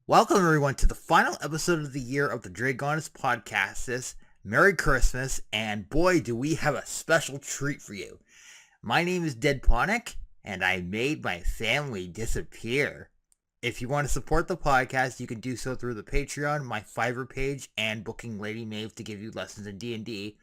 Welcome everyone to the final episode of the year of the Dragonus Podcastus. Merry Christmas, and boy do we have a special treat for you. My name is Deadponic, and I made my family disappear. If you want to support the podcast, you can do so through the Patreon, my Fiverr page, and booking Lady Maeve to give you lessons in D&D.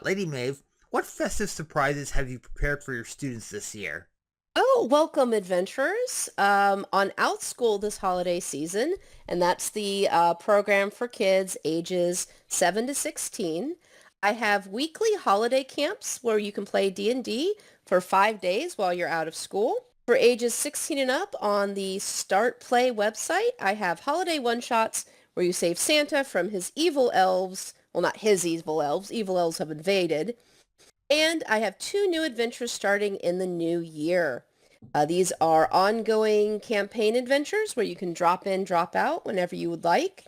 Lady Maeve, what festive surprises have you prepared for your students this year? Oh, welcome, adventurers, on OutSchool this holiday season, and that's the program for kids ages 7 to 16. I have weekly holiday camps where you can play D&D for 5 days while you're out of school. For ages 16 and up, on the Start Play website, I have holiday one-shots where you save Santa from his evil elves. Well, not his evil elves have invaded. And I have 2 new adventures starting in the new year. These are ongoing campaign adventures where you can drop in, drop out whenever you would like.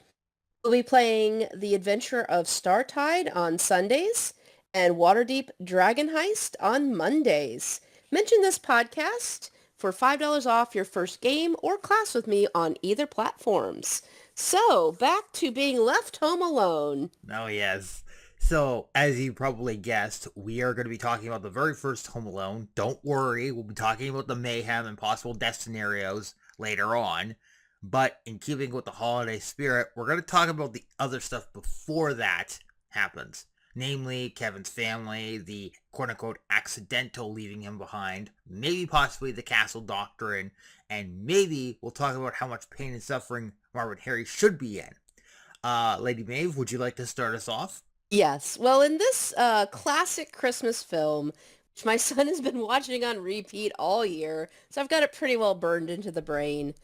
We'll be playing the adventure of Startide on Sundays and Waterdeep Dragon Heist on Mondays. Mention this podcast for $5 off your first game or class with me on either platforms. So, back to being left home alone. Oh, yes. So, as you probably guessed, we are going to be talking about the very first Home Alone. Don't worry, we'll be talking about the mayhem and possible death scenarios later on. But in keeping with the holiday spirit, we're going to talk about the other stuff before that happens. Namely, Kevin's family, the quote-unquote accidental leaving him behind, maybe possibly the castle doctrine, and maybe we'll talk about how much pain and suffering Marvin Harry should be in. Lady Maeve, would you like to start us off? Yes. Well, in this classic Christmas film, which my son has been watching on repeat all year, so I've got it pretty well burned into the brain.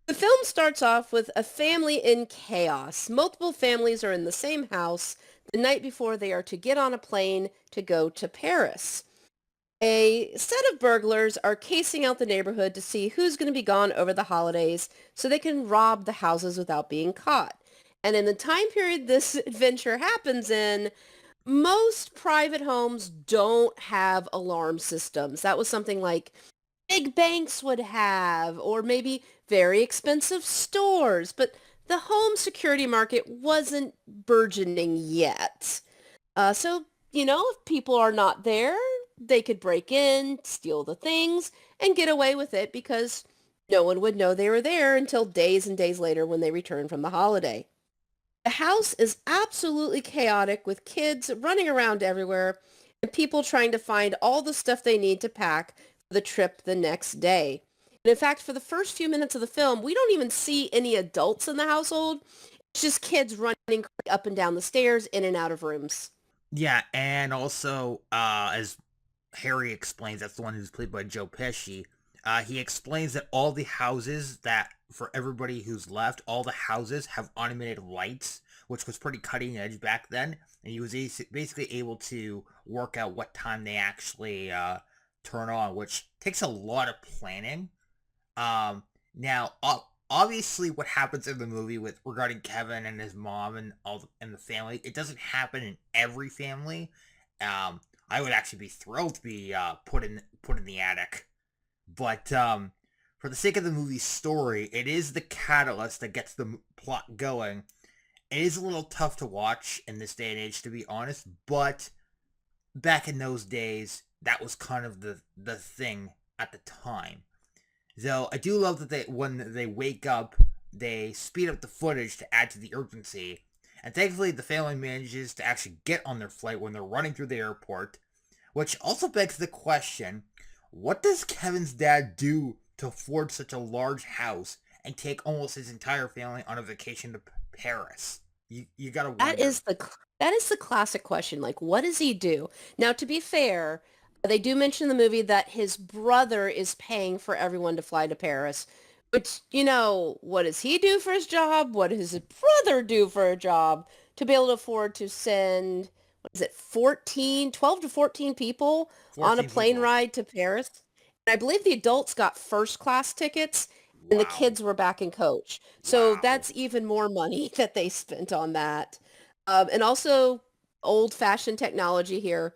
The film starts off with a family in chaos. Multiple families are in the same house the night before they are to get on a plane to go to Paris. A set of burglars are casing out the neighborhood to see who's going to be gone over the holidays so they can rob the houses without being caught. And in the time period this adventure happens in, most private homes don't have alarm systems. That was something like big banks would have, or maybe very expensive stores, but the home security market wasn't burgeoning yet. If people are not there, they could break in, steal the things, and get away with it because no one would know they were there until days and days later when they returned from the holiday. The house is absolutely chaotic with kids running around everywhere and people trying to find all the stuff they need to pack for the trip the next day. And in fact, for the first few minutes of the film, we don't even see any adults in the household. It's just kids running up and down the stairs, in and out of rooms. Yeah, and also, as Harry explains, that's the one who's played by Joe Pesci. He explains that all the houses that, for everybody who's left, all the houses have automated lights, which was pretty cutting edge back then. And he was basically able to work out what time they actually turn on, which takes a lot of planning. Now, obviously, what happens in the movie with regarding Kevin and his mom and and the family, it doesn't happen in every family. I would actually be thrilled to be put in the attic, but for the sake of the movie's story, it is the catalyst that gets the plot going. It is a little tough to watch in this day and age, to be honest, but back in those days, that was kind of the thing at the time. So I do love that when they wake up, they speed up the footage to add to the urgency. And thankfully, the family manages to actually get on their flight when they're running through the airport, which also begs the question, what does Kevin's dad do to afford such a large house and take almost his entire family on a vacation to Paris? You gotta That wonder. is the classic question. Like, what does he do? Now, to be fair, they do mention in the movie that his brother is paying for everyone to fly to Paris. But, what does he do for his job? What does his brother do for a job to be able to afford to send, what is it, 12 to 14 people on a 14 plane people. ride to Paris? And I believe the adults got first class tickets and the Wow. kids were back in coach. So Wow. that's even more money that they spent on that. And also old-fashioned technology here.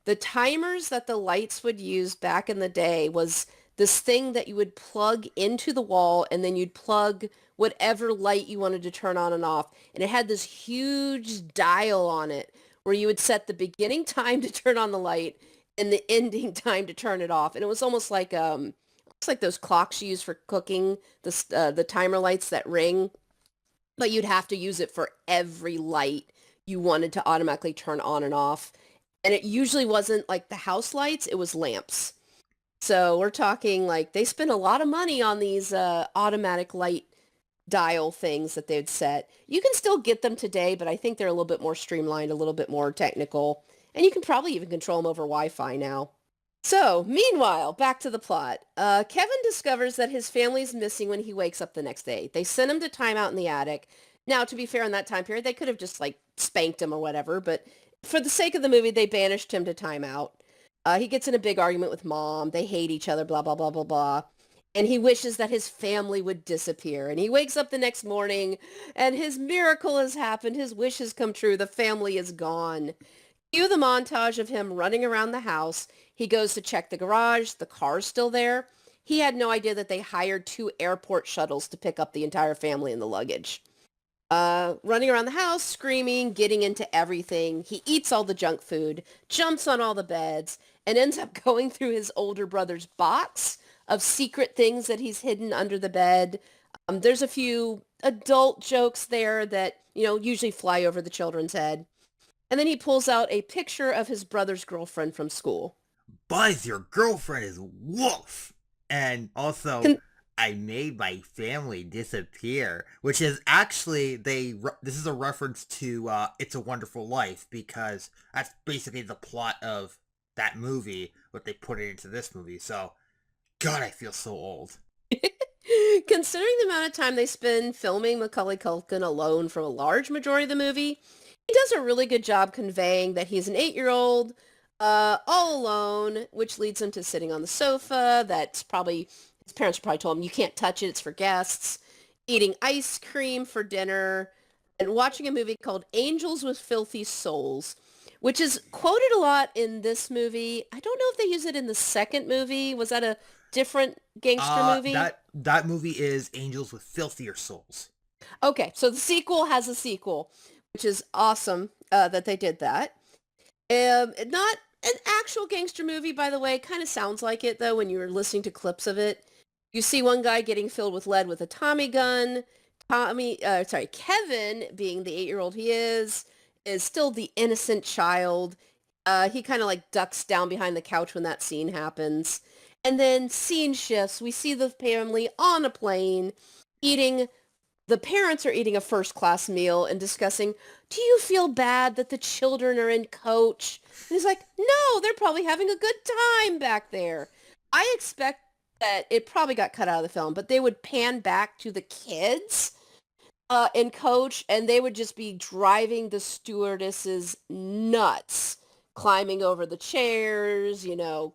The timers that the lights would use back in the day was this thing that you would plug into the wall, and then you'd plug whatever light you wanted to turn on and off. And it had this huge dial on it where you would set the beginning time to turn on the light and the ending time to turn it off. And it was almost like those clocks you use for cooking, the timer lights that ring, but you'd have to use it for every light you wanted to automatically turn on and off. And it usually wasn't like the house lights, it was lamps. So we're talking like they spent a lot of money on these automatic light dial things that they'd set. You can still get them today, but I think they're a little bit more streamlined, a little bit more technical. And you can probably even control them over Wi-Fi now. So, meanwhile, back to the plot. Kevin discovers that his family's missing when he wakes up the next day. They send him to timeout in the attic. Now, to be fair, in that time period, they could have just, like, spanked him or whatever, but for the sake of the movie, they banished him to timeout. He gets in a big argument with mom. They hate each other, blah, blah, blah, blah, blah. And he wishes that his family would disappear. And he wakes up the next morning, and his miracle has happened. His wish has come true. The family is gone. Cue the montage of him running around the house. He goes to check the garage. The car's still there. He had no idea that they hired 2 airport shuttles to pick up the entire family and the luggage. Running around the house, screaming, getting into everything. He eats all the junk food, jumps on all the beds, and ends up going through his older brother's box of secret things that he's hidden under the bed. There's a few adult jokes there that, usually fly over the children's head. And then he pulls out a picture of his brother's girlfriend from school. Buzz, your girlfriend is Wolf. And also, I made my family disappear, which is actually, this is a reference to It's a Wonderful Life, because that's basically the plot of that movie, but they put it into this movie. So, God, I feel so old. Considering the amount of time they spend filming Macaulay Culkin alone for a large majority of the movie, he does a really good job conveying that he's an 8-year-old, all alone, which leads him to sitting on the sofa. That's probably, his parents probably told him, you can't touch it, it's for guests. Eating ice cream for dinner, and watching a movie called Angels with Filthy Souls, which is quoted a lot in this movie. I don't know if they use it in the second movie. Was that a different gangster movie? That movie is Angels with Filthier Souls. Okay, so the sequel has a sequel, which is awesome that they did that. Not an actual gangster movie, by the way. Kind of sounds like it, though, when you were listening to clips of it. You see one guy getting filled with lead with a Tommy gun. Kevin, being the 8-year-old he is still the innocent child. He kind of like ducks down behind the couch when that scene happens. And then scene shifts. We see the family on a plane eating. The parents are eating a first-class meal and discussing, do you feel bad that the children are in coach? And he's like, no, they're probably having a good time back there. I expect that it probably got cut out of the film, but they would pan back to the kids in coach, and they would just be driving the stewardesses nuts, climbing over the chairs,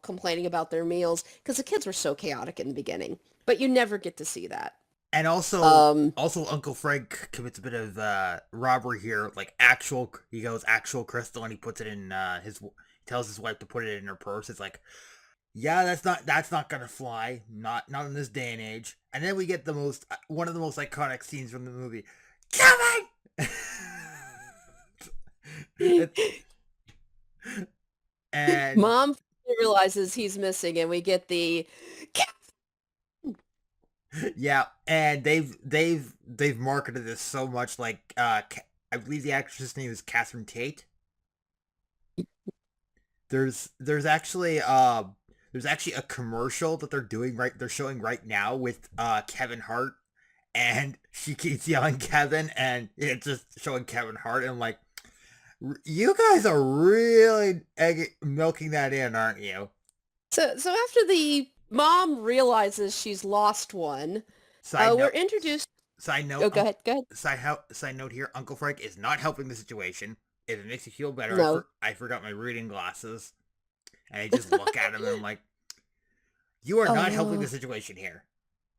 complaining about their meals, because the kids were so chaotic in the beginning. But you never get to see that. And also Uncle Frank commits a bit of robbery here, like he goes actual crystal, and he puts it in tells his wife to put it in her purse. It's like, yeah, that's not gonna fly, not in this day and age. And then we get one of the most iconic scenes from the movie, Kevin. And mom realizes he's missing, and we get the yeah, and they've marketed this so much, like I believe the actress's name is Catherine Tate. There's actually a commercial that they're showing right now with Kevin Hart, and she keeps yelling Kevin, and it's just showing Kevin Hart, and I'm like, you guys are really milking that in, aren't you? So after the mom realizes she's lost one, we're introduced. Side note. Oh, go ahead. Side note here. Uncle Frank is not helping the situation. If it makes you feel better, no. I forgot my reading glasses, and I just look at him and I'm like, "You are not helping the situation here."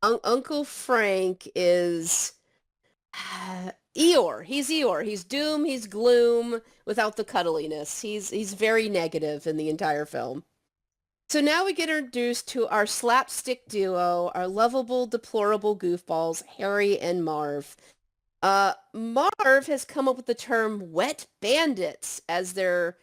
Uncle Frank is Eeyore. He's Eeyore. He's doom. He's gloom without the cuddliness. He's very negative in the entire film. So now we get introduced to our slapstick duo, our lovable, deplorable goofballs, Harry and Marv. Marv has come up with the term wet bandits as their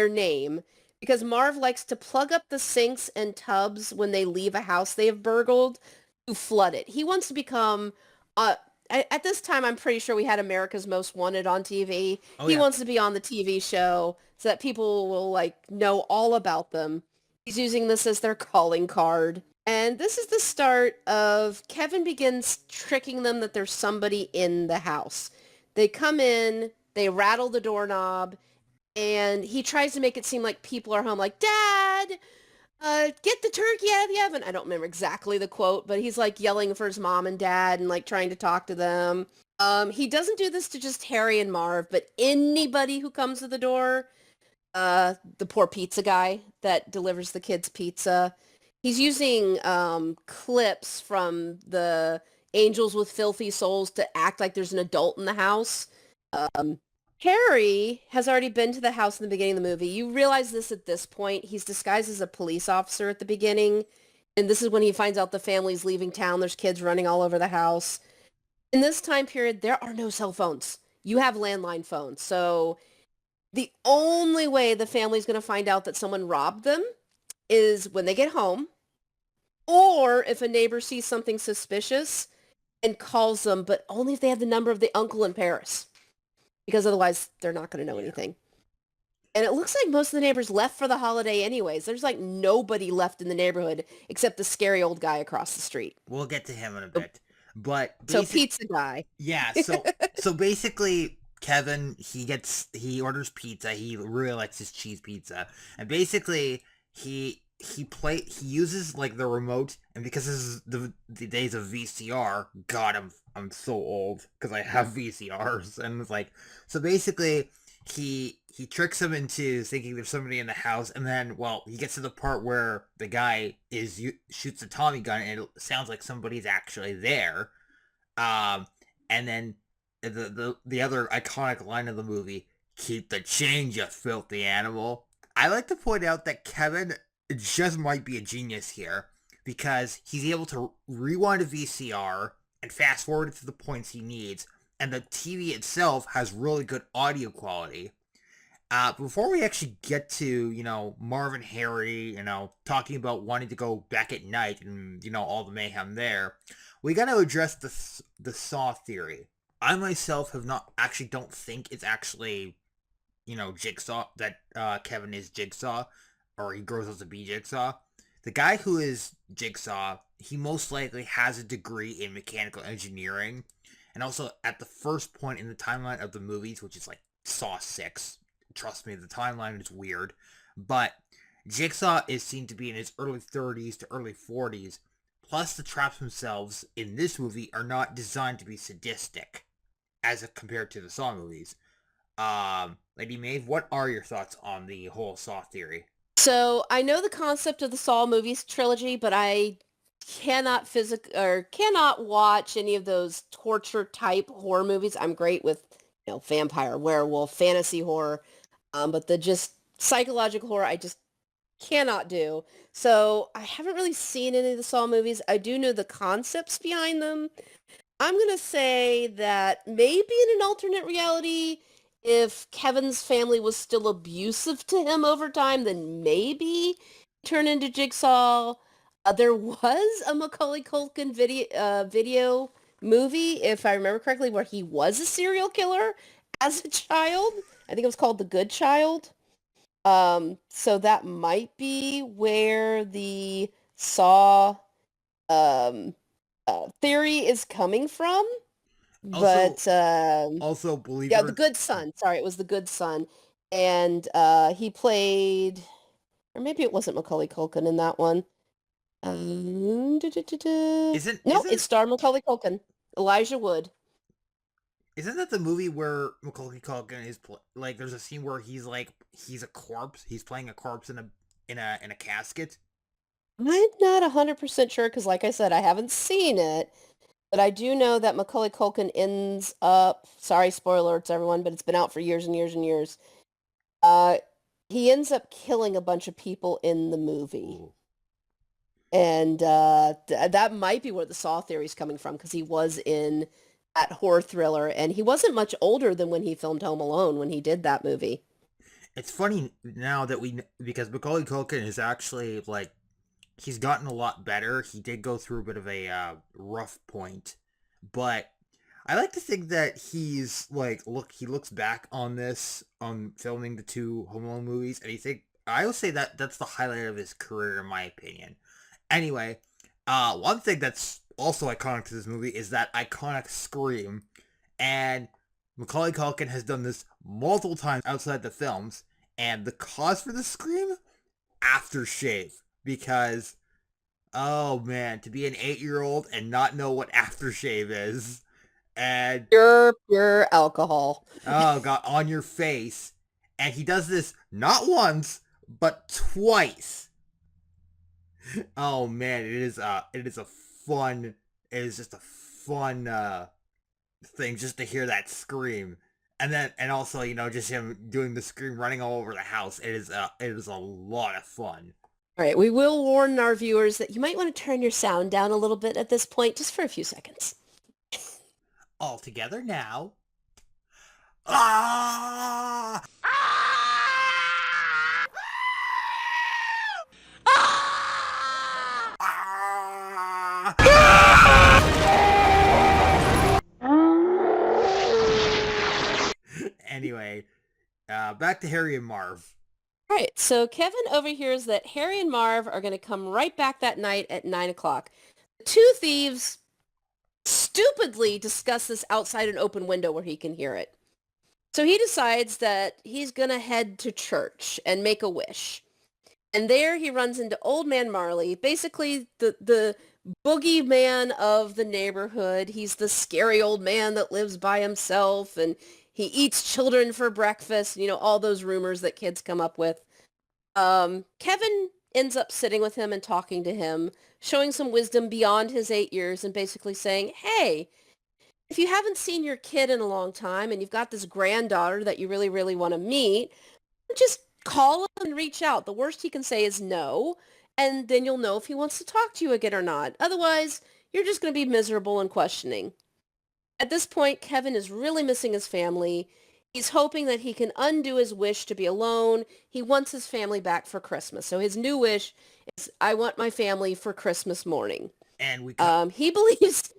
name because Marv likes to plug up the sinks and tubs when they leave a house they have burgled to flood it. He wants to become uh at this time I'm pretty sure we had America's Most Wanted on TV. Oh He yeah. wants to be on the TV show so that people will know all about them. He's using this as their calling card. And this is the start of Kevin begins tricking them that there's somebody in the house. They come in, they rattle the doorknob, and he tries to make it seem like people are home, like, Dad, get the turkey out of the oven. I don't remember exactly the quote, but he's like yelling for his mom and dad and like trying to talk to them. He doesn't do this to just Harry and Marv, but anybody who comes to the door, the poor pizza guy that delivers the kids pizza. He's using clips from the Angels with Filthy Souls to act like there's an adult in the house. Um, Harry has already been to the house in the beginning of the movie. You realize this at this point. He's disguised as a police officer at the beginning. And this is when he finds out the family's leaving town. There's kids running all over the house. In this time period, there are no cell phones. You have landline phones. So the only way the family's going to find out that someone robbed them is when they get home, or if a neighbor sees something suspicious and calls them, but only if they have the number of the uncle in Paris, because otherwise they're not going to know Yeah. anything. And it looks like most of the neighbors left for the holiday anyways. There's like nobody left in the neighborhood except the scary old guy across the street. We'll get to him in a So, bit. But so basic pizza guy. yeah, so basically Kevin he orders pizza. He really likes his cheese pizza. And basically he uses like the remote, and because this is the days of VCR, god I'm so old because I have VCRs, and it's like, so basically he tricks him into thinking there's somebody in the house, and then, well, he gets to the part where the guy shoots a Tommy gun and it sounds like somebody's actually there. um and then the other iconic line of the movie, keep the change, you filthy animal. I like to point out that Kevin just might be a genius here, because he's able to rewind a VCR and fast forward it to the points he needs, and the TV itself has really good audio quality. Before we actually get to, Marvin Harry, talking about wanting to go back at night and, all the mayhem there, we got to address the Saw theory. I myself don't think it's actually, Jigsaw, that Kevin is Jigsaw, or he grows up to be Jigsaw. The guy who is Jigsaw, he most likely has a degree in mechanical engineering, and also at the first point in the timeline of the movies, which is like Saw 6. Trust me, the timeline is weird. But Jigsaw is seen to be in his early 30s to early 40s. Plus, the traps themselves in this movie are not designed to be sadistic, as compared to the Saw movies. Lady Maeve, what are your thoughts on the whole Saw theory? So I know the concept of the Saw movies trilogy, but I cannot watch any of those torture type horror movies. I'm great with vampire, werewolf, fantasy horror, but the just psychological horror I just cannot do. So I haven't really seen any of the Saw movies. I do know the concepts behind them. I'm gonna say that maybe in an alternate reality, if Kevin's family was still abusive to him over time, then maybe turn into Jigsaw. There was a Macaulay Culkin video movie, if I remember correctly, where he was a serial killer as a child. I think it was called The Good Child. So that might be where the Saw um, theory is coming from. Also, But believe it yeah, The or Good Son. Sorry, it was The Good Son. And he played, or maybe it wasn't Macaulay Culkin in that one. isn't No, it isn't starred Macaulay Culkin. Elijah Wood. isn't that the movie where Macaulay Culkin is like, there's a scene where he's a corpse, he's playing a corpse in a casket. I'm not 100% sure because, like I said, I haven't seen it. But I do know that Macaulay Culkin ends up, sorry, spoiler alerts, everyone, but it's been out for years and years and years. Uh, he ends up killing a bunch of people in the movie. Ooh. And that might be where the Saw theory is coming from, because he was in that horror thriller, and he wasn't much older than when he filmed Home Alone when he did that movie. It's funny now that because Macaulay Culkin is actually like he's gotten a lot better. He did go through a bit of a rough point, but I like to think that he's like he looks back on this on filming the two Home Alone movies, and I would say that that's the highlight of his career in my opinion. Anyway, one thing that's also iconic to this movie is that iconic scream, and Macaulay Culkin has done this multiple times outside the films, and the cause for the scream? Aftershave. Because, oh man, to be an 8-year-old and not know what aftershave is, and, Pure alcohol. oh god, on your face, and he does this not once, but twice. Oh man, it is a fun, it is just a fun, thing just to hear that scream. And also, just him doing the scream running all over the house. It is a lot of fun. All right, we will warn our viewers that you might want to turn your sound down a little bit at this point, just for a few seconds. All together now. Ah! Anyway, back to Harry and Marv. All right, so Kevin overhears that Harry and Marv are going to come right back that night at 9 o'clock. The two thieves stupidly discuss this outside an open window where he can hear it. So he decides that he's going to head to church and make a wish. And there he runs into Old Man Marley, basically the boogeyman of the neighborhood. He's the scary old man that lives by himself, and he eats children for breakfast, all those rumors that kids come up with. Kevin ends up sitting with him and talking to him, showing some wisdom beyond his 8 years and basically saying, hey, if you haven't seen your kid in a long time and you've got this granddaughter that you really, really want to meet, just call him and reach out. The worst he can say is no, and then you'll know if he wants to talk to you again or not. Otherwise, you're just going to be miserable and questioning. At this point, Kevin is really missing his family. He's hoping that he can undo his wish to be alone. He wants his family back for Christmas. So his new wish is, I want my family for Christmas morning. And he believes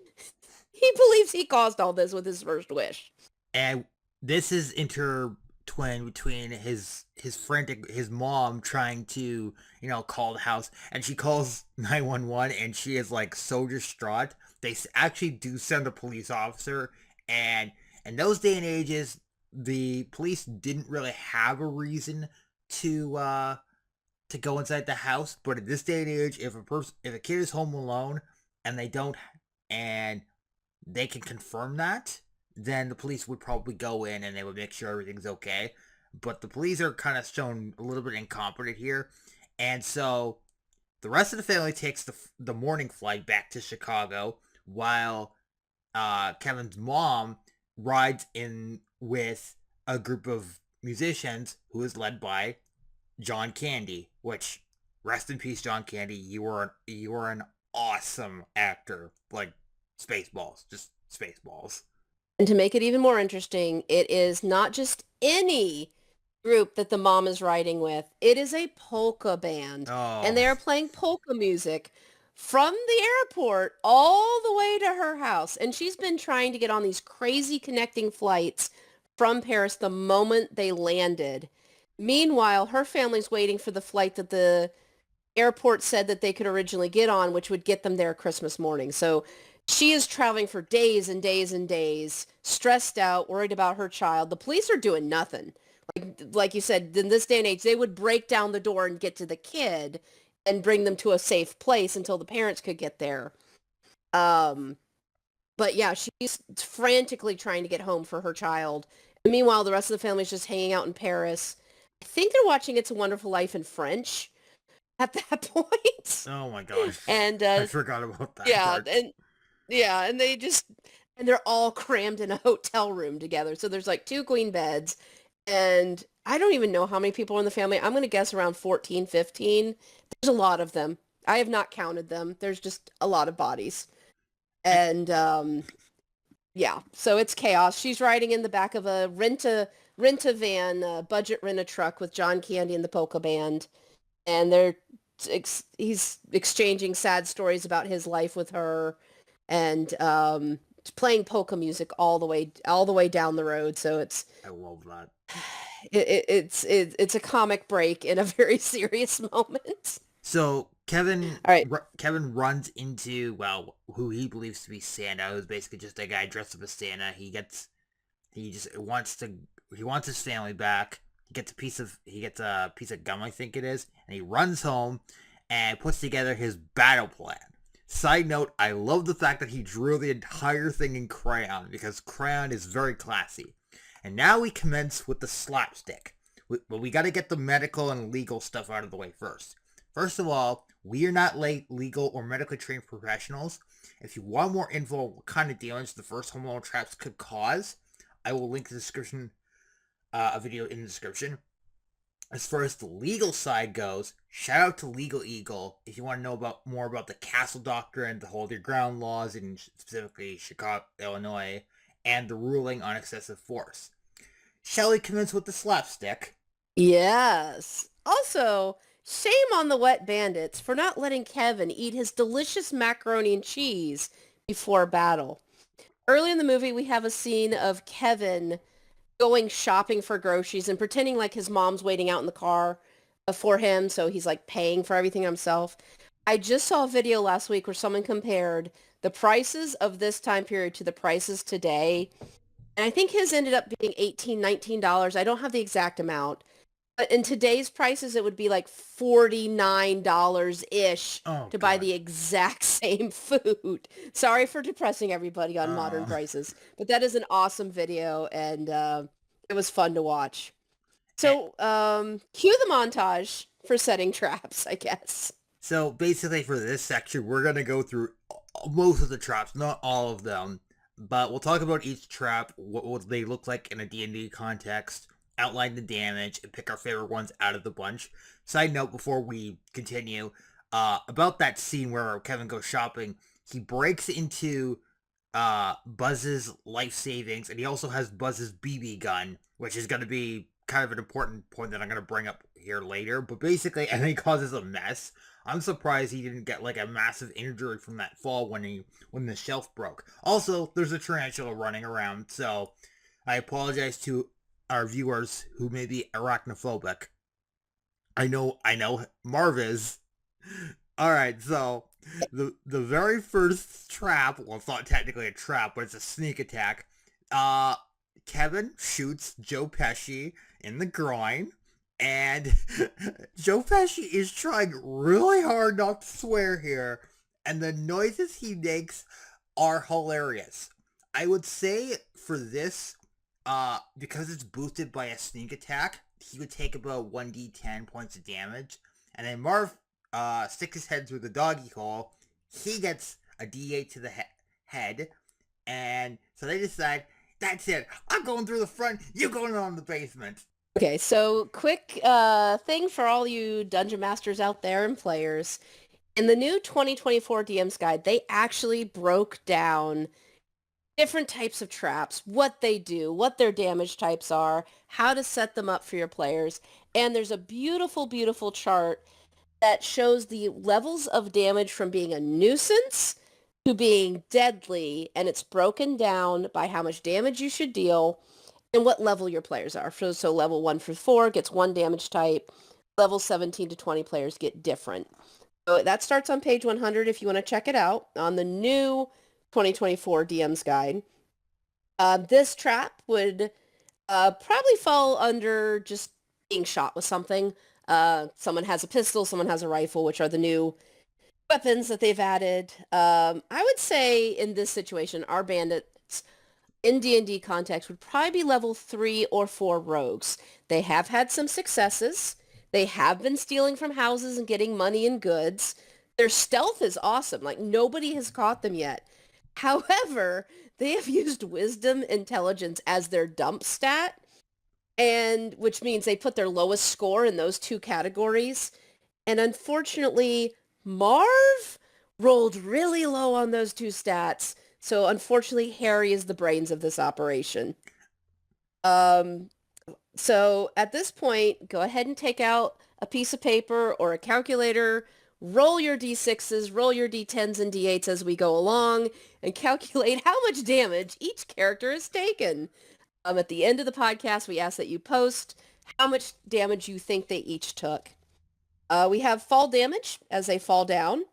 he caused all this with his first wish. And this is intertwined between his mom trying to, call the house, and she calls 911 and she is like so distraught. They actually do send a police officer, and in those day and ages, the police didn't really have a reason to go inside the house. But in this day and age, if a kid is home alone and they can confirm that, then the police would probably go in and they would make sure everything's okay. But the police are kind of shown a little bit incompetent here, and so the rest of the family takes the morning flight back to Chicago, while Kevin's mom rides in with a group of musicians who is led by John Candy, which, rest in peace, John Candy. You were an awesome actor, like Spaceballs, just Spaceballs. And to make it even more interesting, it is not just any group that the mom is riding with. It is a polka band. Oh. And they are playing polka music from the airport all the way to her house. And she's been trying to get on these crazy connecting flights from Paris the moment they landed. Meanwhile, her family's waiting for the flight that the airport said that they could originally get on, which would get them there Christmas morning. So she is traveling for days and days and days, stressed out, worried about her child. The police are doing nothing. Like you said, in this day and age, they would break down the door and get to the kid and bring them to a safe place until the parents could get there. But yeah, she's frantically trying to get home for her child. And meanwhile, the rest of the family's just hanging out in Paris. I think they're watching It's a Wonderful Life in French at that point. Oh my gosh. And I forgot about that. Yeah, part. and they're all crammed in a hotel room together. So there's like 2 queen beds, And I don't even know how many people are in the family. I'm going to guess around 14, 15. There's a lot of them. I have not counted them. There's just a lot of bodies. And And yeah, so it's chaos. She's riding in the back of a rent a van, budget rent a truck with John Candy and the polka band, and he's exchanging sad stories about his life with her, and playing polka music all the way down the road. So I love that. it's a comic break in a very serious moment. So All right. Kevin runs into, well, who he believes to be Santa, who's basically just a guy dressed up as Santa. He just wants to he wants his family back. He gets a piece of gum, I think it is, and he runs home and puts together his battle plan. Side note, I love the fact that he drew the entire thing in crayon, because crayon is very classy. And now we commence with the slapstick. But we got to get the medical and legal stuff out of the way first. First of all, we are not legal or medically trained professionals. If you want more info on what kind of damage the first home alone traps could cause, I will link the description, a video in the description. As far as the legal side goes, shout out to Legal Eagle if you want to know more about the castle doctrine, the hold your ground laws in specifically Chicago, Illinois, and the ruling on excessive force. Shall we commence with the slapstick? Yes. Also, shame on the Wet Bandits for not letting Kevin eat his delicious macaroni and cheese before battle. Early in the movie, we have a scene of Kevin going shopping for groceries and pretending like his mom's waiting out in the car for him, so he's like paying for everything himself. I just saw a video last week where someone compared the prices of this time period to the prices today, and I think his ended up being $18, $19. I don't have the exact amount, but in today's prices, it would be like $49-ish Oh to buy god. the exact same food. Sorry for depressing everybody on modern Uh, prices, but that is an awesome video, and it was fun to watch. and So, cue the montage for setting traps, I guess. so basically for this section, we're going to go through most of the traps, not all of them, but we'll talk about each trap, what they look like in a D&D context, outline the damage, and pick our favorite ones out of the bunch. Side note before we continue, about that scene where Kevin goes shopping, he breaks into Buzz's life savings, and he also has Buzz's BB gun, which is going to be kind of an important point that I'm going to bring up here later. But basically, and he causes a mess. I'm surprised he didn't get like a massive injury from that fall when the shelf broke. Also, there's a tarantula running around, so I apologize to our viewers who may be arachnophobic. I know Marv is. Alright, so the very first trap, well, it's not technically a trap, but it's a sneak attack. Uh Kevin shoots Joe Pesci in the groin, and Joe Pesci is trying really hard not to swear here, and the noises he makes are hilarious. I would say for this, because it's boosted by a sneak attack, he would take about 1d10 points of damage, and then Marv sticks his head through the doggy hole. He gets a d8 to the head, and so they decide, that's it, I'm going through the front, you going on the basement. Okay, so quick thing for all you dungeon masters out there and players. In the new 2024 DM's Guide, they actually broke down different types of traps, what they do, what their damage types are, how to set them up for your players. And there's a beautiful, beautiful chart that shows the levels of damage from being a nuisance to being deadly, and it's broken down by how much damage you should deal and what level your players are. So level 1 through 4 gets one damage type. Level 17 to 20 players get different. So that starts on page 100 if you want to check it out on the new 2024 DM's Guide. This trap would probably fall under just being shot with something. Someone has a pistol, someone has a rifle, which are the new weapons that they've added. I would say in this situation, our bandits in D&D context would probably be level 3 or 4 rogues. They have had some successes. They have been stealing from houses and getting money and goods. Their stealth is awesome. Like, nobody has caught them yet. However, they have used wisdom intelligence as their dump stat. and which means they put their lowest score in those two categories. And unfortunately, Marv rolled really low on those two stats. So unfortunately, Harry is the brains of this operation. Um, so at this point, go ahead and take out a piece of paper or a calculator, roll your d6s, roll your d10s and d8s as we go along, and calculate how much damage each character has taken. At the end of the podcast, we ask that you post how much damage you think they each took. We have fall damage as they fall down.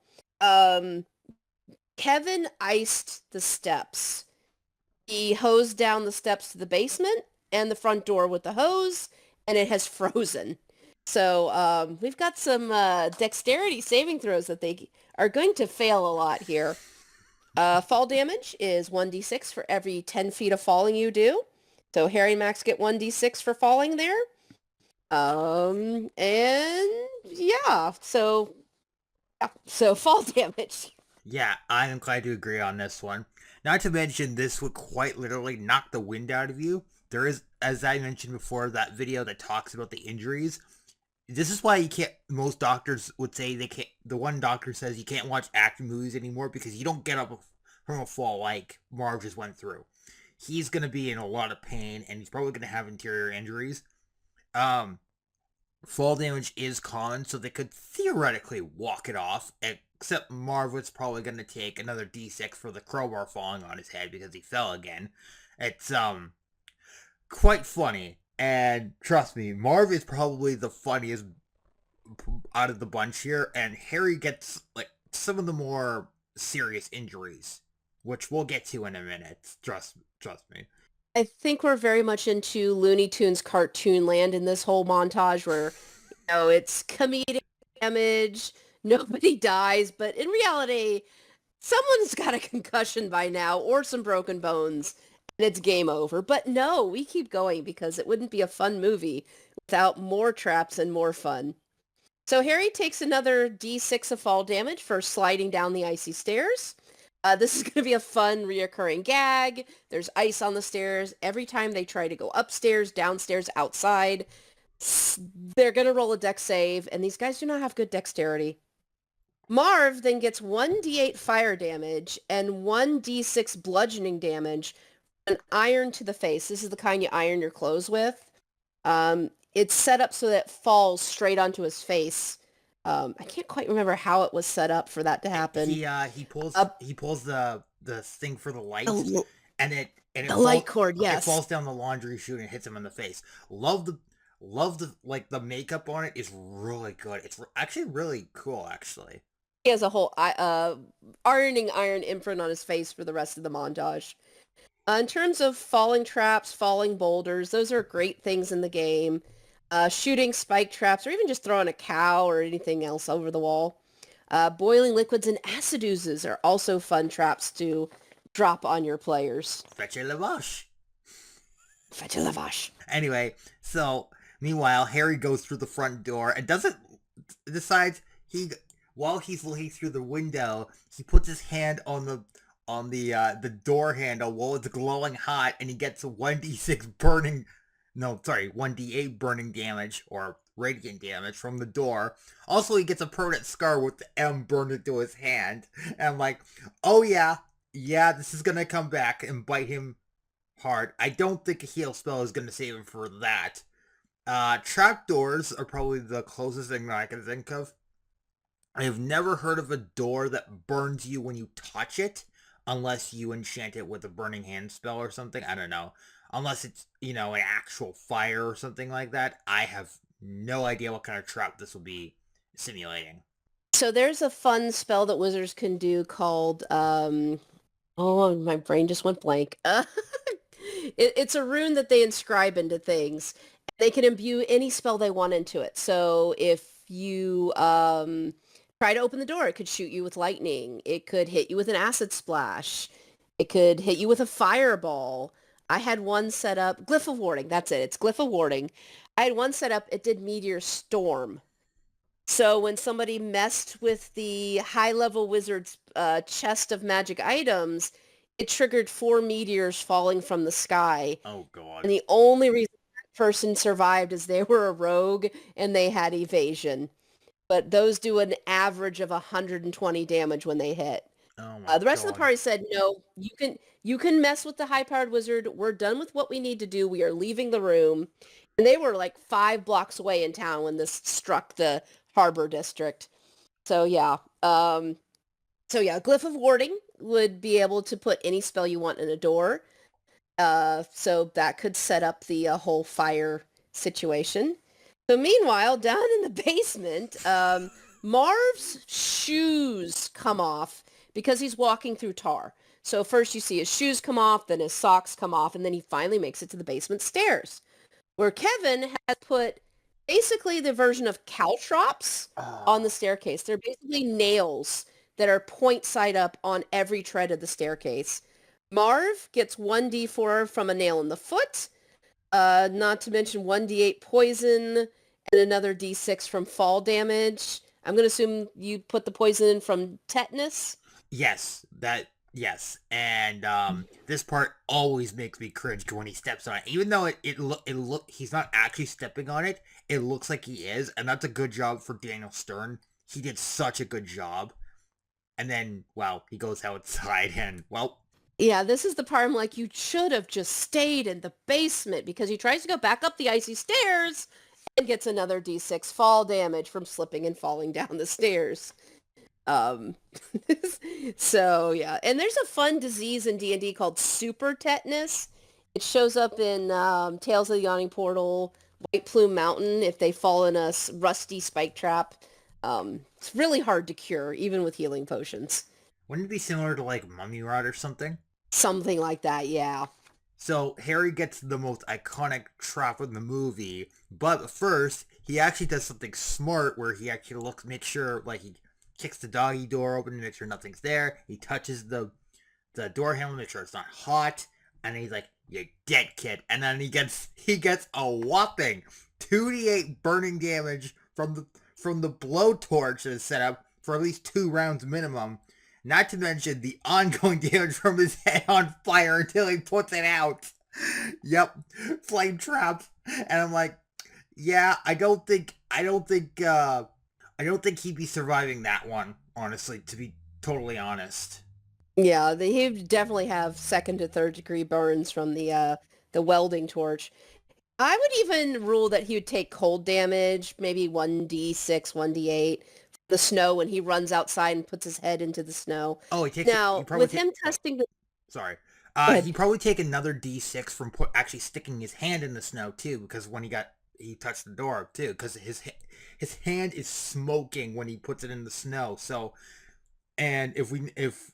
Kevin iced the steps. He hosed down the steps to the basement and the front door with the hose, and it has frozen. So we've got some dexterity saving throws that they are going to fail a lot here. Fall damage is 1d6 for every 10 feet of falling you do. So Harry and Max get 1d6 for falling there. And yeah, so fall damage. Yeah, I am glad to agree on this one. Not to mention, this would quite literally knock the wind out of you. There is, as I mentioned before, that video that talks about the injuries. This is why you can't, most doctors would say they can't, the one doctor says you can't watch action movies anymore because you don't get up from a fall like Marv just went through. He's going to be in a lot of pain and he's probably going to have interior injuries. Fall damage is common, so they could theoretically walk it off, except Marv was probably going to take another d6 for the crowbar falling on his head because he fell again. It's, quite funny, and trust me, Marv is probably the funniest out of the bunch here, and Harry gets, like, some of the more serious injuries, which we'll get to in a minute. Trust me. I think we're very much into Looney Tunes cartoon land in this whole montage where, it's comedic damage, nobody dies, but in reality, someone's got a concussion by now or some broken bones, and it's game over. But no, we keep going because it wouldn't be a fun movie without more traps and more fun. So Harry takes another d6 of fall damage for sliding down the icy stairs. This is going to be a fun reoccurring gag. There's ice on the stairs. Every time they try to go upstairs, downstairs, outside, they're going to roll a dex save, and these guys do not have good dexterity. Marv then gets 1d8 fire damage and 1d6 bludgeoning damage, an iron to the face. This is the kind you iron your clothes with. It's set up so that it falls straight onto his face. I can't quite remember how it was set up for that to happen. He pulls the thing for the light, and it the light cord. Yes, it falls down the laundry chute and hits him in the face. Love the like the makeup on it is really good. It's actually really cool. Actually, he has a whole ironing iron imprint on his face for the rest of the montage. In terms of falling traps, falling boulders, those are great things in the game. Shooting spike traps, or even just throwing a cow or anything else over the wall. Boiling liquids and acid oozes are also fun traps to drop on your players. Fetch a lavash. Fetch a lavash. Anyway, so meanwhile, Harry goes through the front door and decides while he's looking through the window, he puts his hand on the door handle while it's glowing hot, and he gets 1d6 1d8 burning damage or radiant damage from the door. Also, he gets a permanent scar with the M burned into his hand. And I'm like, oh yeah, this is gonna come back and bite him hard. I don't think a heal spell is gonna save him for that. Trapdoors are probably the closest thing that I can think of. I have never heard of a door that burns you when you touch it, unless you enchant it with a burning hand spell or something. I don't know. Unless it's, an actual fire or something like that. I have no idea what kind of trap this will be simulating. So there's a fun spell that wizards can do called, oh, my brain just went blank. It's a rune that they inscribe into things. They can imbue any spell they want into it. So if you try to open the door, it could shoot you with lightning. It could hit you with an acid splash. It could hit you with a fireball. I had one set up, Glyph of Warding, that's it, it's Glyph of Warding. I had one set up, it did Meteor Storm. So when somebody messed with the high-level wizard's chest of magic items, it triggered 4 meteors falling from the sky. Oh, God. And the only reason person survived as they were a rogue and they had evasion. But those do an average of 120 damage when they hit. Oh my The rest of the god. party said, "No, you can mess with the high-powered wizard. We're done with what we need to do. We are leaving the room." And they were like 5 blocks away in town when this struck the harbor district. So yeah, Glyph of Warding would be able to put any spell you want in a door. So that could set up the whole fire situation. So meanwhile, down in the basement, Marv's shoes come off because he's walking through tar. So first you see his shoes come off, then his socks come off, and then he finally makes it to the basement stairs, where Kevin has put basically the version of caltrops on the staircase. They're basically nails that are point side up on every tread of the staircase. Marv gets 1d4 from a nail in the foot, not to mention 1d8 poison, and another d6 from fall damage. I'm going to assume you put the poison in from tetanus? Yes, and this part always makes me cringe when he steps on it. Even though he's not actually stepping on it, it looks like he is, and that's a good job for Daniel Stern. He did such a good job. And then, well, he goes outside and, well... Yeah, this is the part I'm like, you should have just stayed in the basement, because he tries to go back up the icy stairs and gets another d6 fall damage from slipping and falling down the stairs. So yeah, and there's a fun disease in D&D called super tetanus. It shows up in Tales of the Yawning Portal, White Plume Mountain, if they fall in a rusty spike trap. It's really hard to cure, even with healing potions. Wouldn't it be similar to, like, Mummy Rot or something? Something like that, yeah. So Harry gets the most iconic trap in the movie, but first, he actually does something smart where he actually makes sure, like, he kicks the doggy door open to make sure nothing's there. He touches the door handle to make sure it's not hot, and he's like, "You're dead, kid." And then he gets a whopping 2d8 burning damage from the blowtorch that is set up for at least 2 rounds minimum. Not to mention the ongoing damage from his head on fire until he puts it out. Yep, flame trap. And I'm like, yeah, I don't think he'd be surviving that one, honestly, to be totally honest. Yeah, he definitely have second to third degree burns from the welding torch. I would even rule that he would take cold damage, maybe 1d6, 1d8, the snow when he runs outside and puts his head into the snow. Oh, he takes Now, with him testing the... Sorry. Go ahead. He'd probably take another d6 from actually sticking his hand in the snow too, because when he touched the door too, because his hand is smoking when he puts it in the snow. So, and if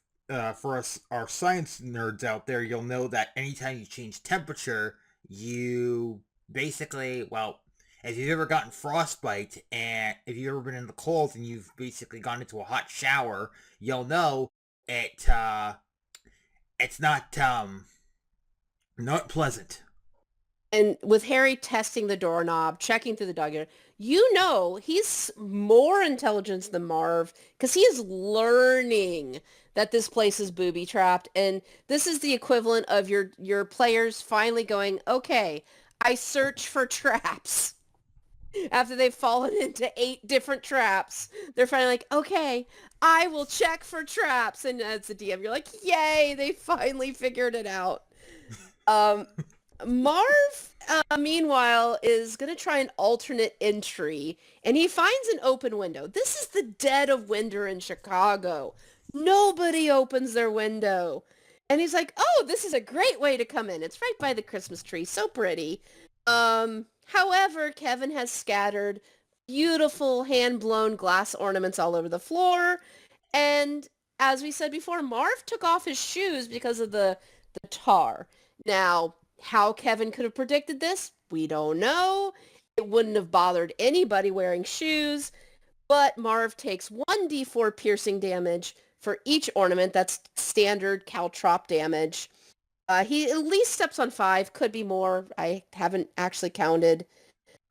for us, our science nerds out there, you'll know that anytime you change temperature, you basically, well, if you've ever gotten frostbite, and if you've ever been in the cold and you've basically gone into a hot shower, you'll know it's not pleasant. And with Harry testing the doorknob, checking through the dog ear, you know he's more intelligent than Marv, because he is learning that this place is booby-trapped. And this is the equivalent of your players finally going, okay, I search for traps. After they've fallen into 8 different traps, they're finally like, okay, I will check for traps. And as the DM, you're like, yay, they finally figured it out. Marv, meanwhile, is going to try an alternate entry, and he finds an open window. This is the dead of winter in Chicago. Nobody opens their window. And he's like, oh, this is a great way to come in. It's right by the Christmas tree. So pretty. However, Kevin has scattered beautiful hand-blown glass ornaments all over the floor. And as we said before, Marv took off his shoes because of the tar. Now, how Kevin could have predicted this, we don't know. It wouldn't have bothered anybody wearing shoes. But Marv takes 1d4 piercing damage for each ornament. That's standard caltrop damage. He at least steps on 5, could be more. I haven't actually counted.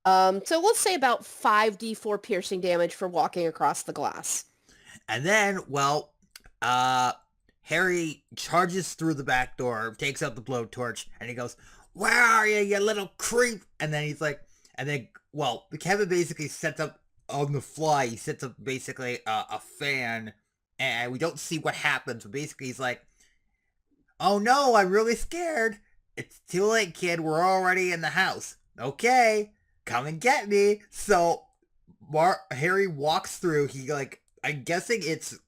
So let's say about 5d4 piercing damage for walking across the glass. And then, well, Harry charges through the back door, takes out the blowtorch, and he goes, where are you, you little creep? And then he's like, and then, well, Kevin basically sets up on the fly, he sets up basically a fan, and we don't see what happens, but basically he's like, oh no, I'm really scared. It's too late, kid. We're already in the house. Okay, come and get me. So Harry walks through. He like, I'm guessing it's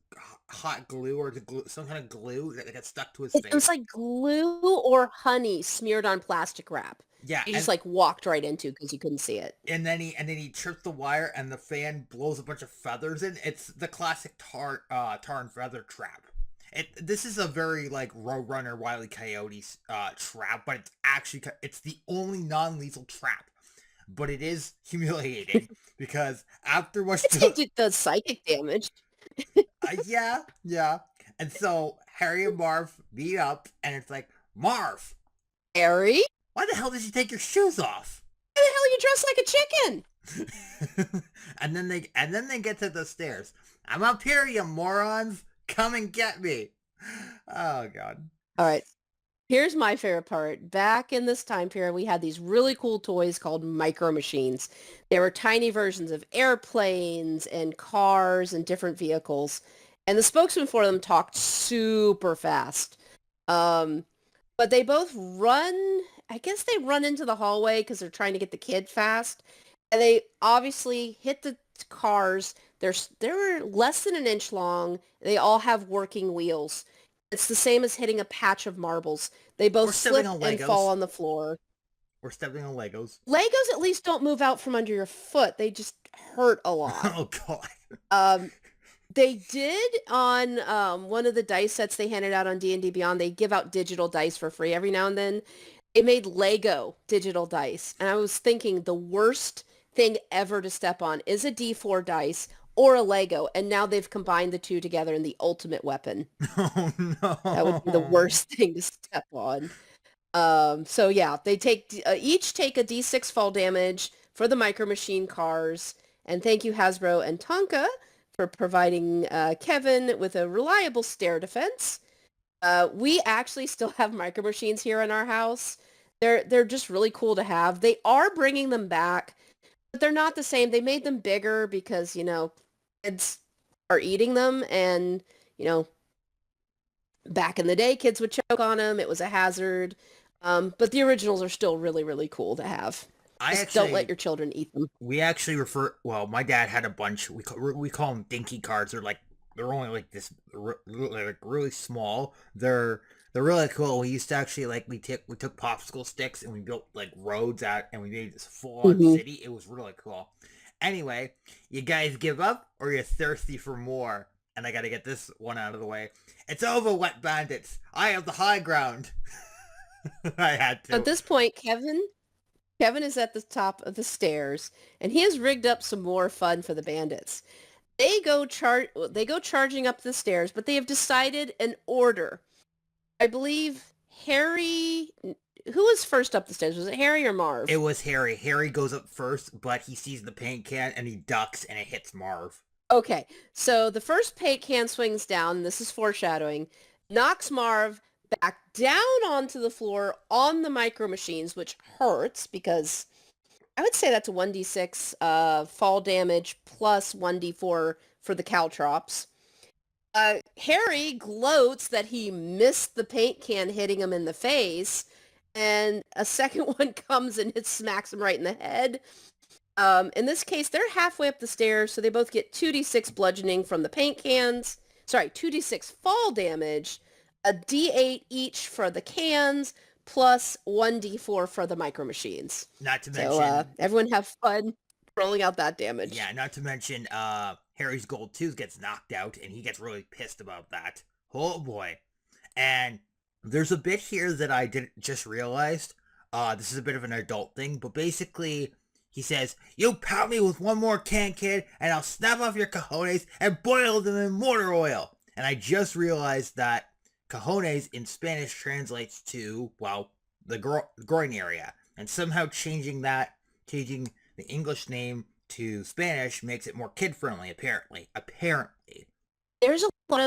hot glue or some kind of glue that gets stuck to his It face. was like glue or honey smeared on plastic wrap. Yeah, He just like walked right into because you couldn't see it. and then he trips the wire and the fan blows a bunch of feathers in. It's the classic tar and feather trap. This is a very like Roadrunner Wile E. Coyote trap, but it's the only non-lethal trap. But it is humiliating because after much It does psychic damage. yeah. And so Harry and Marv meet up, and it's like, Marv, Harry? why the hell did you take your shoes off? Why the hell you dress like a chicken? and then they get to the stairs. I'm up here, you morons. Come and get me. Oh god. All right. Here's my favorite part. Back in this time period, we had these really cool toys called micro machines. They were tiny versions of airplanes and cars and different vehicles. And the spokesman for them talked super fast. But they both run, I guess they run into the hallway because they're trying to get the kid fast. And they obviously hit the cars. They're less than an inch long. They all have working wheels. It's the same as hitting a patch of marbles. They both slip and fall on the floor. Or stepping on Legos. Legos at least don't move out from under your foot. They just hurt a lot. Oh god. They did on one of the dice sets they handed out on D&D Beyond. They give out digital dice for free every now and then. It made Lego digital dice. And I was thinking the worst thing ever to step on is a D4 dice or a Lego. And now they've combined the two together in the ultimate weapon. Oh no. That would be the worst thing to step on. So yeah, they each take a D6 fall damage for the Micro Machine cars. And thank you, Hasbro and Tonka, for providing Kevin with a reliable stair defense. We actually still have Micro Machines here in our house. They're just really cool to have. They are bringing them back, but they're not the same. They made them bigger because, kids are eating them, and, back in the day, kids would choke on them. It was a hazard. But the originals are still really, really cool to have. Don't let your children eat them. We actually my dad had a bunch. We call them dinky cards. They're only like this, like really small. They're really cool. We used to actually we took popsicle sticks and we built like roads out and we made this full-on city. It was really cool. Anyway, you guys give up or you're thirsty for more? And I got to get this one out of the way. It's over, wet bandits. I have the high ground. I had to. At this point, Kevin is at the top of the stairs, and he has rigged up some more fun for the bandits. They go charging up the stairs, but they have decided an order. I believe Harry... Who was first up the stairs? Was it Harry or Marv? It was Harry. Harry goes up first, but he sees the paint can, and he ducks, and it hits Marv. Okay, so the first paint can swings down, this is foreshadowing, knocks Marv back down onto the floor on the Micro Machines, which hurts because I would say that's a 1d6 fall damage plus 1d4 for the caltrops. Harry gloats that he missed the paint can hitting him in the face, and a second one comes and smacks him right in the head. In this case, they're halfway up the stairs, so they both get 2d6 bludgeoning from the paint cans. Sorry, 2d6 fall damage, a d8 each for the cans, plus 1d4 for the Micro Machines. Not to mention... So everyone have fun rolling out that damage. Yeah, not to mention Harry's gold tooth gets knocked out, and he gets really pissed about that. Oh boy. And there's a bit here that I didn't just realized. This is a bit of an adult thing, but basically... He says, you pout me with one more can, kid, and I'll snap off your cojones and boil them in motor oil. And I just realized that cojones in Spanish translates to, well, the groin area. And somehow changing the English name to Spanish makes it more kid-friendly, apparently. There's a lot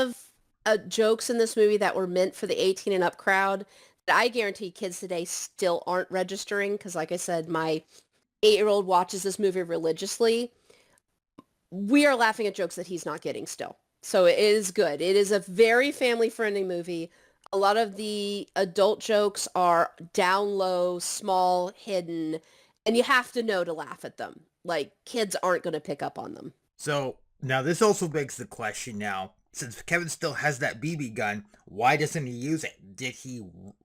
of jokes in this movie that were meant for the 18 and up crowd I guarantee kids today still aren't registering because, like I said, my 8-year-old watches this movie religiously. We are laughing at jokes that he's not getting still. So it is good. It is a very family-friendly movie. A lot of the adult jokes are down low, small, hidden, and you have to know to laugh at them. Like, kids aren't going to pick up on them. So now this also begs the question now, since Kevin still has that BB gun, why doesn't he use it? Did he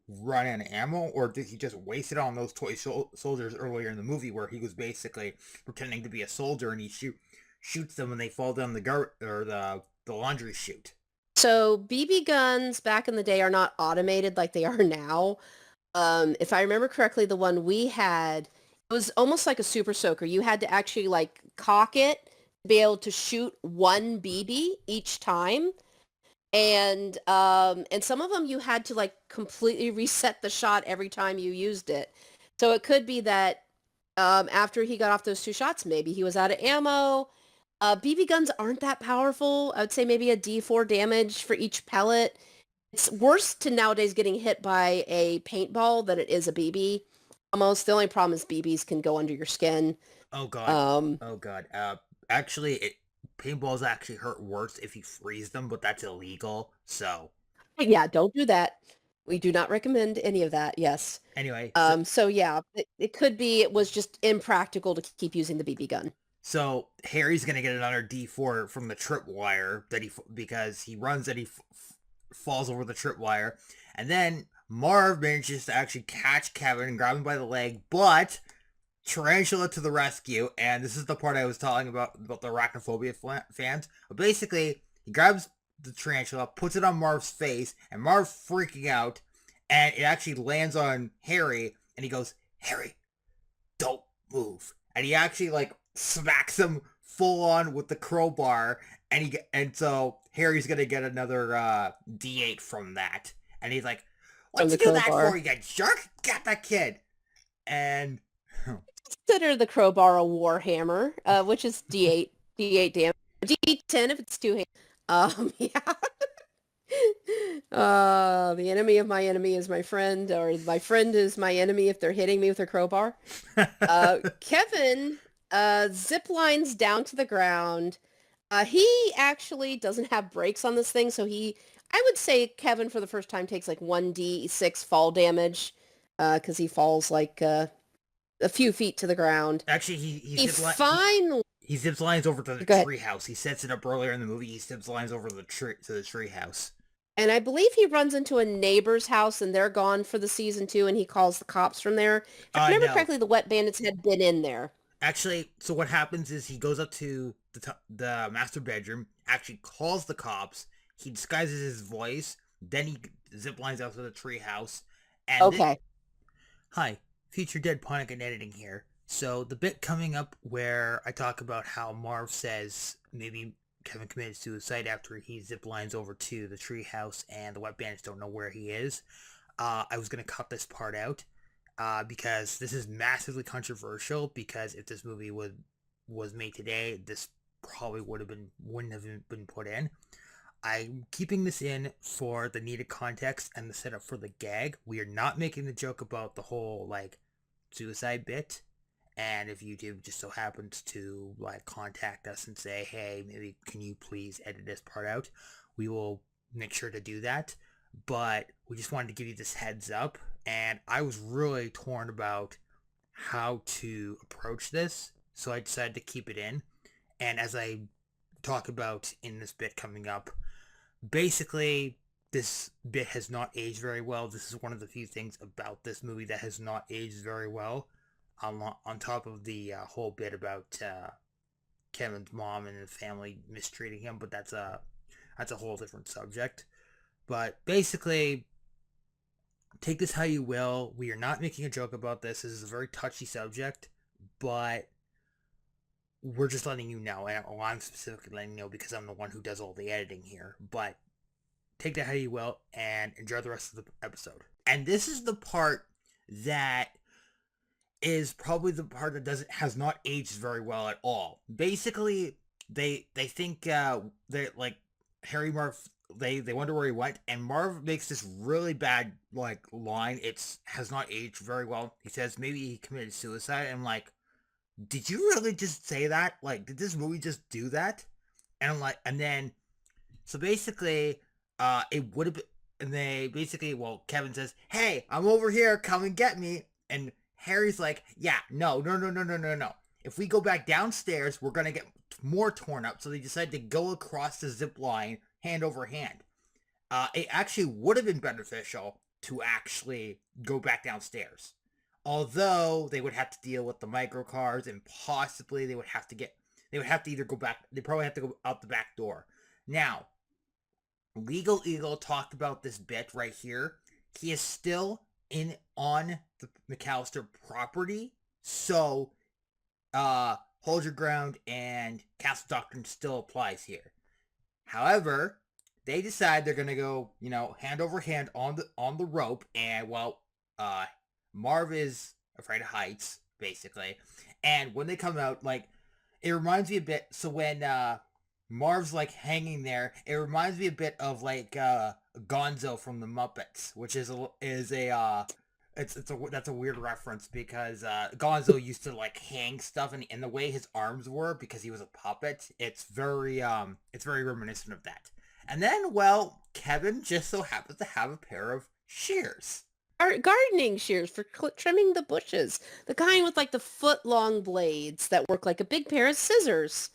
run out of ammo, or did he just waste it on those toy soldiers earlier in the movie where he was basically pretending to be a soldier and he shoots them when they fall down the laundry chute? So BB guns back in the day are not automated like they are now. If I remember correctly, the one we had, it was almost like a super soaker. You had to actually like cock it to be able to shoot one BB each time. And some of them you had to like completely reset the shot every time you used it. So it could be that after he got off those two shots, maybe he was out of ammo. BB guns aren't that powerful. I would say maybe a D4 damage for each pellet. It's worse to nowadays getting hit by a paintball than it is a BB. Almost the only problem is BBs can go under your skin. Oh god. Um, Oh god. Actually, paintballs actually hurt worse if you freeze them, but that's illegal. So yeah, don't do that. We do not recommend any of that. Yes. anyway, So yeah, it could be it was just impractical to keep using the BB gun. so Harry's gonna get another D4 from the tripwire because he runs and he falls over the tripwire, and then Marv manages to actually catch Kevin and grab him by the leg, but Tarantula to the rescue, and this is the part I was talking about the arachnophobia fans. But basically, he grabs the tarantula, puts it on Marv's face, and Marv freaking out, and it actually lands on Harry, and he goes, "Harry, don't move," and he actually like smacks him full on with the crowbar, and so Harry's gonna get another D8 from that, and he's like, From "What'd the you do that crowbar. for, you jerk? Got that kid," and Consider the crowbar a warhammer, which is D8 damage. D10 if it's two hands. Yeah. The enemy of my enemy is my friend, or my friend is my enemy if they're hitting me with a crowbar. Kevin zip lines down to the ground. He actually doesn't have brakes on this thing, so I would say Kevin for the first time takes like 1d6 fall damage, because he falls like a few feet to the ground. actually He finally, he zips lines over to the go ahead. tree house. He sets it up earlier in the movie. He zips lines over to the tree house. And I believe he runs into a neighbor's house and they're gone for the season 2 and he calls the cops from there. If I remember No. correctly, the Wet Bandits had been in there. Actually, so what happens is he goes up to the master bedroom, actually calls the cops. He disguises his voice. Then he zip lines out to the tree house. And Okay. hi, future Dead Ponic and editing here. So the bit coming up where I talk about how Marv says maybe Kevin committed suicide after he zip lines over to the treehouse and the Wet Bandits don't know where he is. I was gonna cut this part out because this is massively controversial. Because if this movie was made today, this probably wouldn't have been put in. I'm keeping this in for the needed context and the setup for the gag. We are not making the joke about the whole like suicide bit. And if YouTube just so happens to like contact us and say, hey, maybe can you please edit this part out, we will make sure to do that. But we just wanted to give you this heads up. And I was really torn about how to approach this, so I decided to keep it in. And as I talk about in this bit coming up, basically this bit has not aged very well. This is one of the few things about this movie that has not aged very well, on top of the whole bit about Kevin's mom and the family mistreating him, but that's a whole different subject. But basically, take this how you will. We are not making a joke about this. This is a very touchy subject, but we're just letting you know, and I'm specifically letting you know because I'm the one who does all the editing here. But take that how you will, and enjoy the rest of the episode. And this is the part that is probably the part that has not aged very well at all. Basically, they think they like Harry Marv they wonder where he went, and Marv makes this really bad line. It's has not aged very well. He says maybe he committed suicide. And I'm like, did you really just say that? Like, did this movie just do that? And I'm like, and then so basically, it would have been, and they basically, well, Kevin says, "Hey, I'm over here. Come and get me." And Harry's like, "Yeah, no, no, no, no, no, no, no. If we go back downstairs, we're gonna get more torn up." So they decide to go across the zip line hand over hand. It actually would have been beneficial to actually go back downstairs. Although they would have to deal with the microcars, and possibly they would have to either go back, they probably have to go out the back door. Now, Legal Eagle talked about this bit right here. He is still in on the McAllister property, so hold your ground and Castle Doctrine still applies here. However, they decide they're gonna go, hand over hand on the rope, and Marv is afraid of heights, basically. And when they come out, it reminds me a bit. So when Marv's hanging there, it reminds me a bit of Gonzo from the Muppets, which is a that's a weird reference because Gonzo used to hang stuff, and the way his arms were, because he was a puppet, it's very reminiscent of that. And then, well, Kevin just so happens to have a pair of shears. Gardening shears for trimming the bushes. The kind with the foot-long blades that work like a big pair of scissors.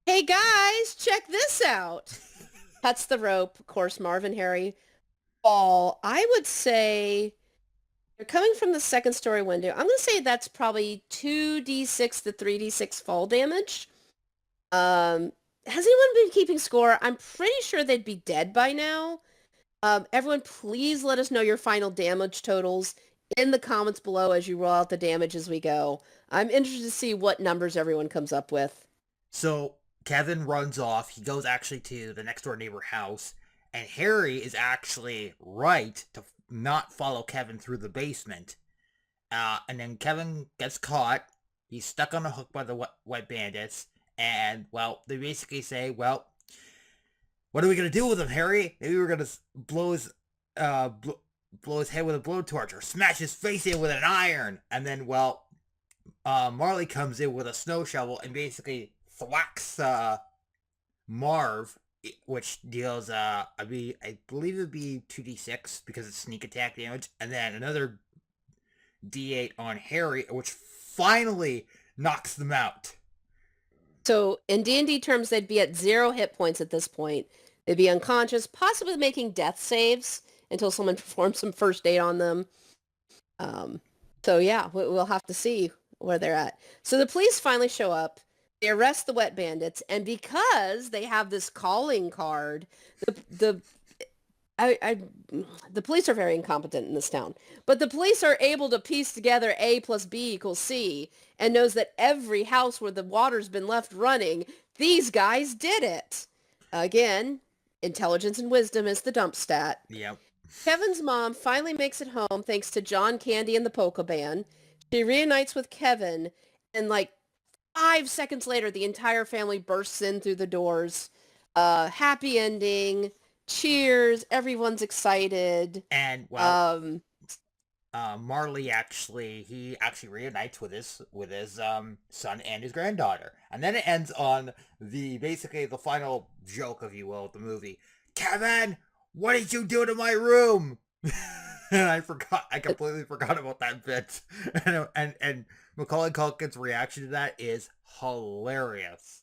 Hey guys, check this out. Cuts the rope. Of course, Marv and Harry fall. I would say they're coming from the second story window. I'm going to say that's probably 2d6 to 3d6 fall damage. Has anyone been keeping score? I'm pretty sure they'd be dead by now. Everyone, please let us know your final damage totals in the comments below as you roll out the damage as we go. I'm interested to see what numbers everyone comes up with. So Kevin runs off. He goes actually to the next door neighbor house, and Harry is actually right to not follow Kevin through the basement. And then Kevin gets caught. He's stuck on a hook by the wet bandits, and well, they basically say, well, what are we gonna do with him, Harry? Maybe we're gonna blow his head with a blowtorch, or smash his face in with an iron. And then, well, Marley comes in with a snow shovel and basically thwacks Marv, which deals I believe it'd be 2d6 because it's sneak attack damage, and then another d8 on Harry, which finally knocks them out. So in D&D terms, they'd be at 0 hit points at this point. They'd be unconscious, possibly making death saves until someone performs some first aid on them. So yeah, we'll have to see where they're at. So the police finally show up. They arrest the wet bandits, and because they have this calling card, the police are very incompetent in this town, but the police are able to piece together A plus B equals C, and knows that every house where the water's been left running, these guys did it. Again, intelligence and wisdom is the dump stat. Yep. Kevin's mom finally makes it home thanks to John Candy and the polka band. She reunites with Kevin, and 5 seconds later, the entire family bursts in through the doors. Happy ending. Cheers. Everyone's excited. And well, Marley actually reunites with his son and his granddaughter, and then it ends on basically the final joke, if you will, of the movie. Kevin, what did you do to my room? And I completely forgot about that bit. And Macaulay Culkin's reaction to that is hilarious.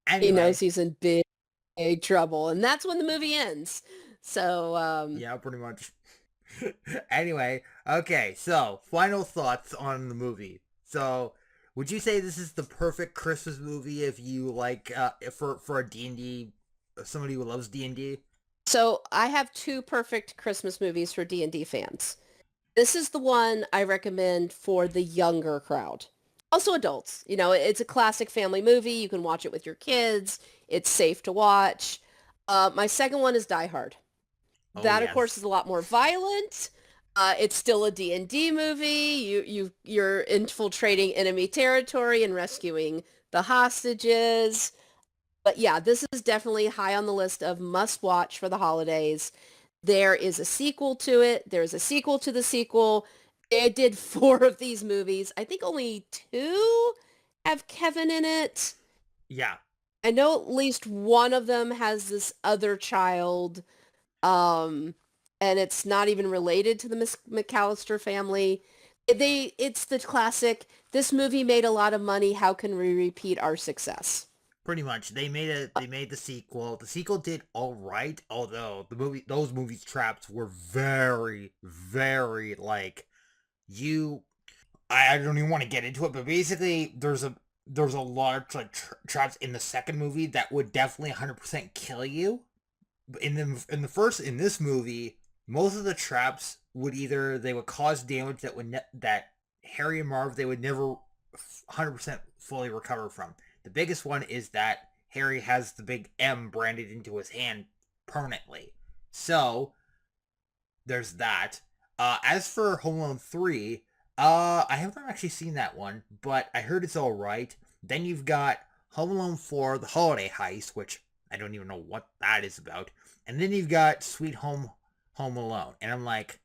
Anyway, he knows he's in big trouble, and that's when the movie ends. So yeah, pretty much. Anyway, okay, so final thoughts on the movie. So, would you say this is the perfect Christmas movie if you for a D&D, somebody who loves D&D? So I have 2 perfect Christmas movies for D&D fans. This is the one I recommend for the younger crowd. Also adults. It's a classic family movie. You can watch it with your kids. It's safe to watch. My second one is Die Hard. Oh, that, yes. Of course, is a lot more violent. It's still a D&D movie. You're infiltrating enemy territory and rescuing the hostages. But yeah, this is definitely high on the list of must watch for the holidays. There is a sequel to it. There's a sequel to the sequel. They did 4 of these movies. I think only 2 have Kevin in it. Yeah, I know at least one of them has this other child, um, and it's not even related to the McAllister family. It's the classic, this movie made a lot of money, how can we repeat our success? pretty much. They made the sequel. The sequel did all right, although those movies traps were very, very like you. I don't even want to get into it, but basically there's a lot of like traps in the second movie that would definitely 100% kill you. But in this movie, most of the traps would either they would cause damage that that Harry and Marv they would never 100% fully recover from. The biggest one is that Harry has the big M branded into his hand permanently. So there's that. As for Home Alone 3, I have not actually seen that one, but I heard it's all right. Then you've got Home Alone 4, The Holiday Heist, which I don't even know what that is about. And then you've got Sweet Home Alone. And I'm like,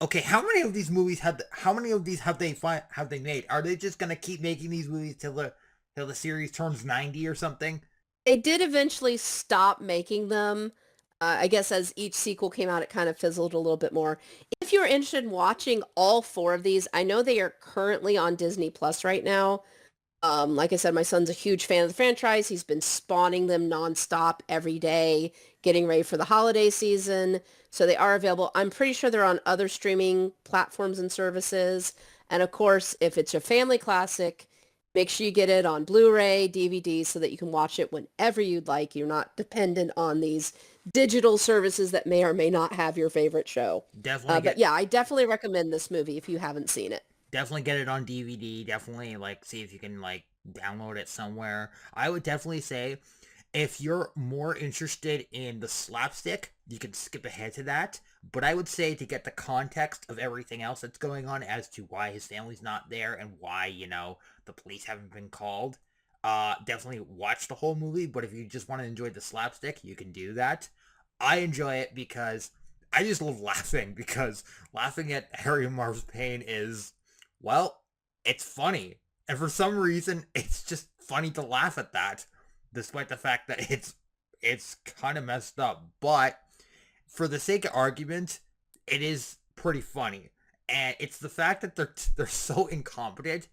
okay, how many of these movies how many of these have they made? Are they just going to keep making these movies till the series turns 90 or something? They did eventually stop making them. I guess as each sequel came out, it kind of fizzled a little bit more. If you're interested in watching all 4 of these, I know they are currently on Disney Plus right now. Like I said, my son's a huge fan of the franchise. He's been spawning them nonstop every day, getting ready for the holiday season. So they are available. I'm pretty sure they're on other streaming platforms and services. And of course, if it's a family classic, make sure you get it on Blu-ray, DVD, so that you can watch it whenever you'd like. You're not dependent on these digital services that may or may not have your favorite show. Definitely But get yeah, I definitely recommend this movie if you haven't seen it. definitely get it on DVD. Definitely like see if you can like download it somewhere. I would definitely say if you're more interested in the slapstick, you can skip ahead to that. But I would say to get the context of everything else that's going on as to why his family's not there and why, the police haven't been called, definitely watch the whole movie. But if you just want to enjoy the slapstick, you can do that. I enjoy it because I just love laughing because laughing at Harry and Marv's pain is, well, it's funny. And for some reason, it's just funny to laugh at that, despite the fact that it's kind of messed up. But for the sake of argument, it is pretty funny. And it's the fact that they're so incompetent,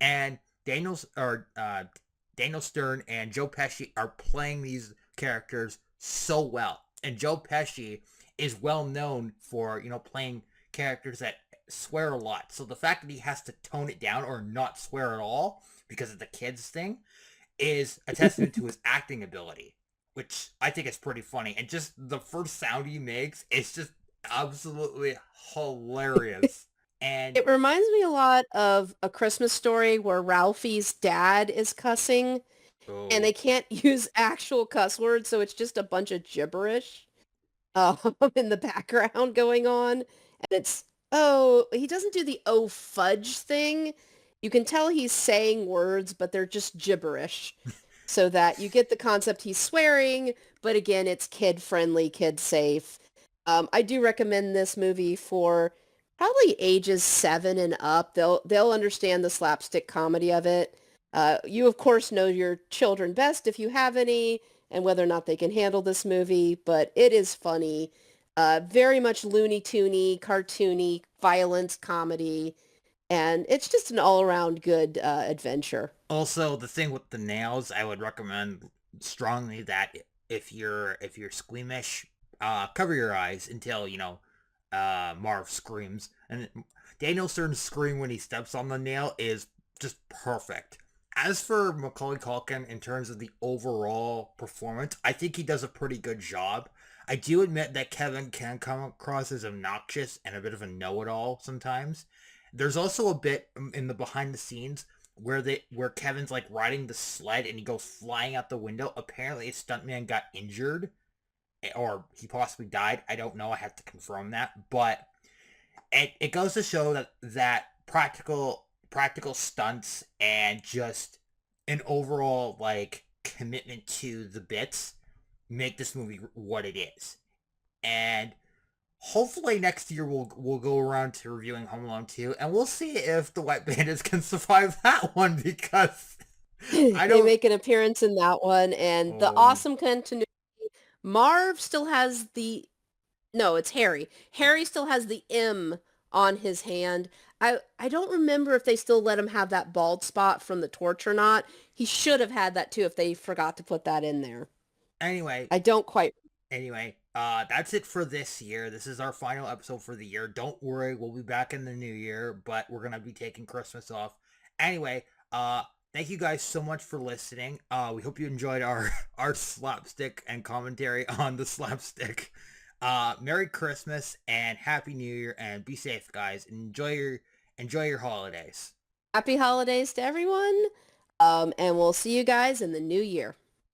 and Daniel Stern and Joe Pesci are playing these characters so well. And Joe Pesci is well known for playing characters that swear a lot. So the fact that he has to tone it down or not swear at all because of the kids thing is a testament to his acting ability, which I think is pretty funny. And just the first sound he makes is just absolutely hilarious. And It reminds me a lot of A Christmas Story where Ralphie's dad is cussing and oh, they can't use actual cuss words, so it's just a bunch of gibberish in the background going on. And it's, oh, he doesn't do the oh fudge thing. You can tell he's saying words, but they're just gibberish. So that you get the concept he's swearing, but again, it's kid friendly, kid safe. I do recommend this movie for probably ages 7 and up. They'll understand the slapstick comedy of it. You of course know your children best if you have any, and whether or not they can handle this movie, but it is funny. Very much Looney Toony, cartoony, violence, comedy, and it's just an all-around good adventure. also the thing with the nails, I would recommend strongly that if you're squeamish, cover your eyes until Marv screams. And Daniel Stern's scream when he steps on the nail is just perfect. As for Macaulay Culkin in terms of the overall performance, I think he does a pretty good job. I do admit that Kevin can come across as obnoxious and a bit of a know-it-all sometimes. There's also a bit in the behind the scenes where Kevin's like riding the sled and he goes flying out the window. Apparently, a stuntman got injured or he possibly died. I don't know. I have to confirm that, but it goes to show that practical stunts and just an overall like commitment to the bits make this movie what it is. And hopefully next year we'll go around to reviewing Home Alone 2, and we'll see if the White Bandits can survive that one, because I They don't. make an appearance in that one, and the Oh, awesome continuity. Marv still has the No, it's Harry. Harry still has the M on his hand. I don't remember if they still let him have that bald spot from the torch or not. He should have had that too if they forgot to put that in there. anyway, I don't quite. that's it for this year. This is our final episode for the year. Don't worry, we'll be back in the new year, but we're gonna be taking Christmas off. Anyway, thank you guys so much for listening. We hope you enjoyed our our slapstick and commentary on the slapstick. Merry Christmas and Happy New Year, and be safe, guys. Enjoy your holidays. Happy holidays to everyone. And we'll see you guys in the new year.